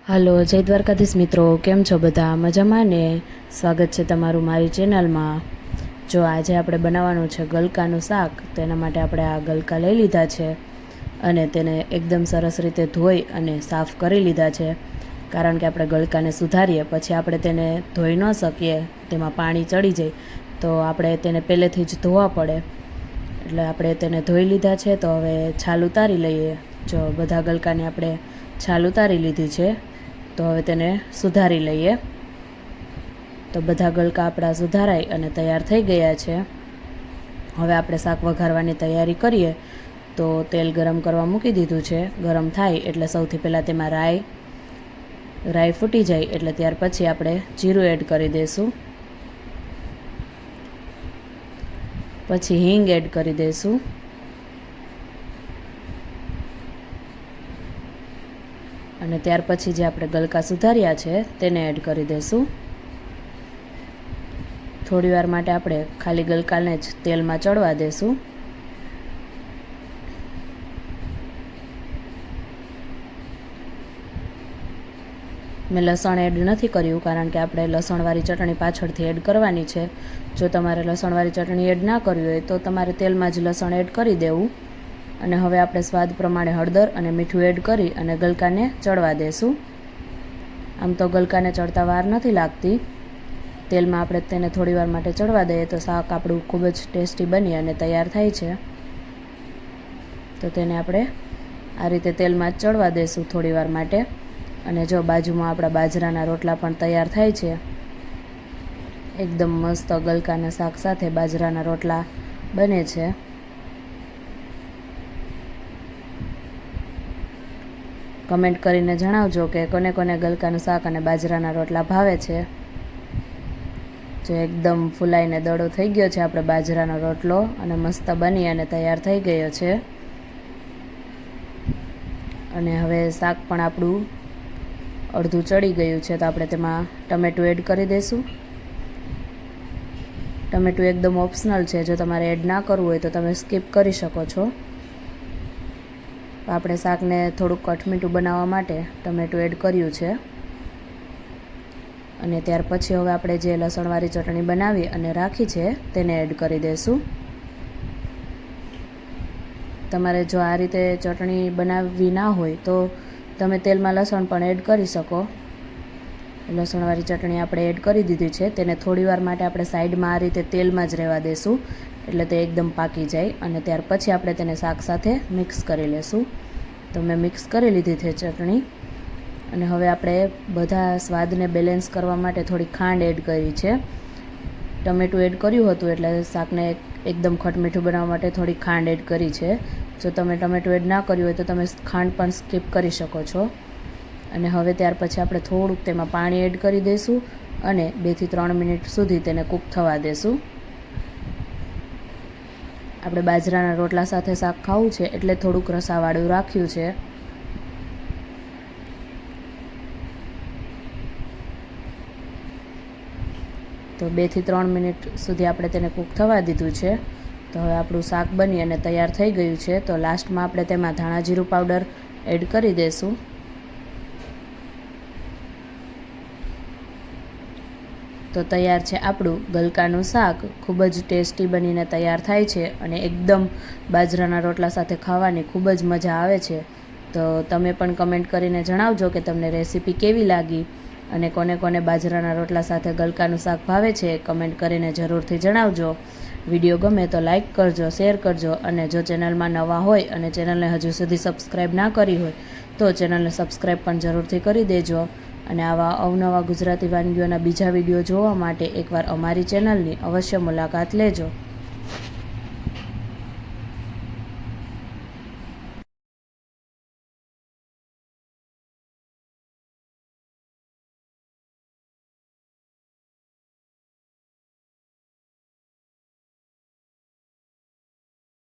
હાલો જય દ્વારકાધીશ મિત્રો, કેમ છો બધા? મજામાં ને? સ્વાગત છે તમારું મારી ચેનલમાં. જો આજે આપણે બનાવવાનું છે ગલકાનું શાક. તો એના માટે આપણે આ ગલકા લઈ લીધા છે અને તેને એકદમ સરસ રીતે ધોઈ અને સાફ કરી લીધા છે. કારણ કે આપણે ગલકાને સુધારીએ પછી આપણે તેને ધોઈ ન શકીએ, તેમાં પાણી ચડી જાય, તો આપણે તેને પહેલેથી જ ધોવા પડે. એટલે આપણે તેને ધોઈ લીધા છે. તો હવે છાલ ઉતારી લઈએ. જો બધા ગલકાને આપણે છાલ ઉતારી લીધી છે. તો હવે તેને સુધારી લઈએ. તો બધા ગલકા આપણા સુધારાઈ અને તૈયાર થઈ ગયા છે. હવે આપણે શાક વઘારવાની તૈયારી કરીએ. તો તેલ ગરમ કરવા મૂકી દીધું છે. ગરમ થાય એટલે સૌથી પહેલાં તેમાં રાઈ ફૂટી જાય એટલે ત્યાર પછી આપણે જીરું એડ કરી દઈશું. પછી હિંગ એડ કરી દઈશું. અને ત્યાર પછી જે આપણે ગલકા સુધાર્યા છે તેને એડ કરી દઈશું. થોડીવાર માટે આપણે ખાલી ગલકાને જ તેલમાં ચડવા દઈશું. મેં લસણ એડ નથી કર્યું કારણ કે આપણે લસણવાળી ચટણી પાછળથી એડ કરવાની છે. જો તમારે લસણવાળી ચટણી એડ ના કરવી હોય તો તમારે તેલમાં જ લસણ એડ કરી દેવું. અને હવે આપણે સ્વાદ પ્રમાણે હળદર અને મીઠું એડ કરી અને ગલકાને ચડવા દેશું. આમ તો ગલકાને ચડતા વાર નથી લાગતી. તેલમાં આપણે તેને થોડીવાર માટે ચડવા દઈએ તો શાક આપણું ખૂબ જ ટેસ્ટી બની અને તૈયાર થાય છે. તો તેને આપણે આ રીતે તેલમાં જ ચડવા દઈશું થોડીવાર માટે. અને જો બાજુમાં આપણા બાજરાના રોટલા પણ તૈયાર થાય છે. એકદમ મસ્ત ગલકાના શાક સાથે બાજરાના રોટલા બને છે. કમેન્ટ કરીને જણાવજો કે કોને કોને ગલકાનું શાક અને બાજરાના રોટલા ભાવે છે. જો એકદમ ફૂલાઈને દડો થઈ ગયો છે આપણે બાજરાનો રોટલો અને મસ્ત બની અને તૈયાર થઈ ગયો છે. અને હવે શાક પણ આપણું અડધું ચડી ગયું છે. તો આપણે તેમાં ટમેટું એડ કરી દઈશું. ટમેટું એકદમ ઓપ્શનલ છે. જો તમારે એડ ના કરવું હોય તો તમે સ્કીપ કરી શકો છો. આપણે શાકને થોડુંક કઠમીઠું બનાવવા માટે ટમેટું એડ કર્યું છે. અને ત્યાર પછી હવે આપણે જે લસણવાળી ચટણી બનાવી અને રાખી છે તેને એડ કરી દઈશું. તમારે જો આ રીતે ચટણી બનાવવી ના હોય તો તમે તેલમાં લસણ પણ એડ કરી શકો. લસણવાળી ચટણી આપણે એડ કરી દીધી છે. તેને થોડીવાર માટે આપણે સાઈડમાં આ રીતે તેલમાં જ રહેવા દઈશું એટલે તે એકદમ પાકી જાય. અને ત્યાર પછી આપણે તેને શાક સાથે મિક્સ કરી લેશું. તો મેં મિક્સ કરી લીધી છે ચટણી. અને હવે આપણે બધા સ્વાદને બેલેન્સ કરવા માટે થોડી ખાંડ એડ કરી છે. ટમેટું એડ કર્યું હતું એટલે શાકને એકદમ ખટમીઠું બનાવવા માટે થોડી ખાંડ એડ કરી છે. જો તમે ટમેટું એડ ના કર્યું હોય તો તમે ખાંડ પણ સ્કીપ કરી શકો છો. અને હવે ત્યાર પછી આપણે થોડુંક તેમાં પાણી એડ કરી દઈશું અને 2 થી 3 મિનિટ સુધી તેને કૂક થવા દઈશું. આપણે બાજરાના રોટલા સાથે શાક ખાવું છે એટલે થોડુંક રસાવાળું રાખ્યું છે. તો 2 થી 3 મિનિટ સુધી આપણે તેને કૂક થવા દીધું છે. તો હવે આપણું શાક બની અને તૈયાર થઈ ગયું છે. તો લાસ્ટમાં આપણે તેમાં ધાણા જીરું પાવડર એડ કરી દઈશું. તો તૈયાર છે આપણું ગલકાનું શાક. ખૂબ જ ટેસ્ટી બનીને તૈયાર થાય છે અને એકદમ બાજરાના રોટલા સાથે ખાવાની ખૂબ જ મજા આવે છે. તો તમે પણ કમેન્ટ કરીને જણાવજો કે તમને રેસીપી કેવી લાગી અને કોને કોને બાજરાના રોટલા સાથે ગલકાનું શાક ભાવે છે કમેન્ટ કરીને જરૂરથી જણાવજો. વિડીયો ગમે તો લાઈક કરજો, શેર કરજો અને જો ચેનલમાં નવા હોય અને ચેનલને હજુ સુધી સબસ્ક્રાઈબ ના કરી હોય તો ચેનલને સબસ્ક્રાઈબ પણ જરૂરથી કરી દેજો. અને આવા અવનવા ગુજરાતી વાનગીઓના બીજા વિડીયો જોવા માટે એકવાર અમારી ચેનલની અવશ્ય મુલાકાત લેજો.